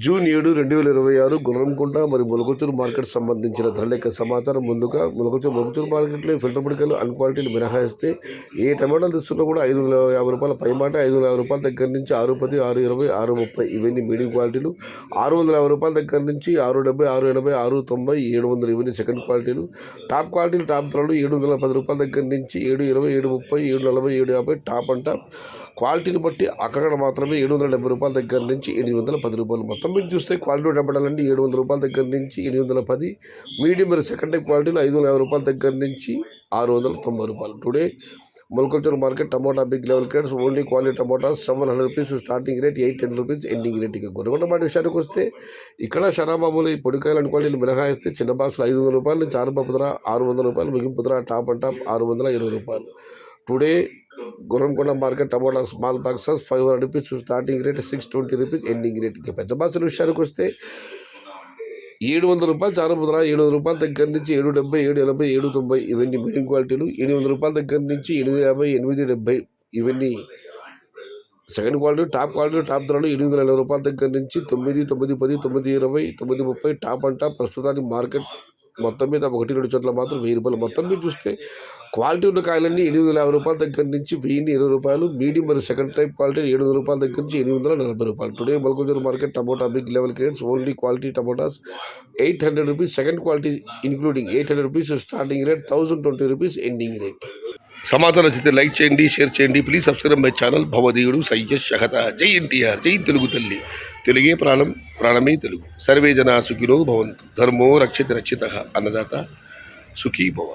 June 7, 2026 గుర్రంకుంట మరియు మొలకొచ్చూరు market సంబంధించిన ధరల యొక్క సమాచారం. ముందుగా మొలకొచ్చూరు మార్కెట్లో ఫిల్టర్ పొడికాయలు అన్ క్వాలిటీలు మినహాయిస్తే ఏ టమాటాలు తీసుకున్నా కూడా 550 రూపాయల పై మాట, 550 రూపాయల దగ్గర నుంచి 610, 620, 630 ఇవన్నీ మీడియం క్వాలిటీలు. 650 రూపాయల దగ్గర నుంచి 670, 680, 690, 700 ఇవన్నీ సెకండ్ క్వాలిటీలు. టాప్ క్వాలిటీలు టాప్ ధరలు 710 రూపాయల దగ్గర నుంచి 720, 730, 740, 750 టాప్ అండ్ టాప్. క్వాలిటీని బట్టి అక్కడ మాత్రమే 770 రూపాయల దగ్గర నుంచి 810 రూపాయలు. మొత్తం మీరు చూస్తే క్వాలిటీ టమాటాలండి 700 రూపాయల దగ్గర నుంచి 810, మీడియం మరియు సెకండ్ టైప్ క్వాలిటీలు 550 రూపాయల దగ్గర నుంచి 690 రూపాయలు. Today Molakochuru market tomato big level crates only quality tomato 700 rupees starting rate, 810 rupees ending rate. ఇక గొడగొండ మాట విషయానికి వస్తే ఇక్కడ శరాబాబులు ఈ పొడికాయలు అన్ని క్వాలిటీలు మినహాయిస్తే చిన్న బాక్సులు 500 రూపాయల నుంచి ఆరంభ ధర 600 రూపాయలు, ముగింపు ధర టాప్ అండ్ టాప్ 620 రూపాయలు. Today Gurramkonda market tomato small boxes 500 rupees starting rate, 620 rupees ending rate. ఇక పెద్ద బాక్సుల విషయానికి వస్తే 700 రూపాయలు చాలా ధర, 700 రూపాయల దగ్గర నుంచి 770, 780, 790 ఇవన్నీ మీడియం క్వాలిటీలు. 800 రూపాయల దగ్గర నుంచి 850, 870 ఇవన్నీ second quality. Top quality top ధరలు 840 రూపాయల దగ్గర నుంచి 9, 910, 920, 930 టాప్ అండ్ టాప్. ప్రస్తుతానికి మార్కెట్ మొత్తం మీద 1-2 చోట్ల మాత్రం 1000 రూపాయలు. మొత్తం మీద చూస్తే క్వాలిటీ ఉన్న కాయలన్నీ 850 రూపాయల దగ్గర నుంచి 1020 రూపాయలు. మీడియం మరియు సెకండ్ టైప్ క్వాలిటీ 700 రూపాయల దగ్గర నుంచి 840 రూపాయలు. Today Molakochuru market tomato big level crates only quality tomatoes 800 rupees second quality including 800 rupees starting rate, 1020 rupees ending rate. సమాచారం నచ్చితే లైక్ చేయండి, షేర్ చేయండి. Please subscribe my channel. భవదీయుడు సయ్యద్ షహత. జై ఎన్టీఆర్, జై తెలుగు తల్లి. తెలుగే ప్రాణం, ప్రాణమే తెలుగు. సర్వే జనా సుఖినో భవంతు. ధర్మో రక్షిత రక్షిత. అన్నదాత సుఖీ భవ.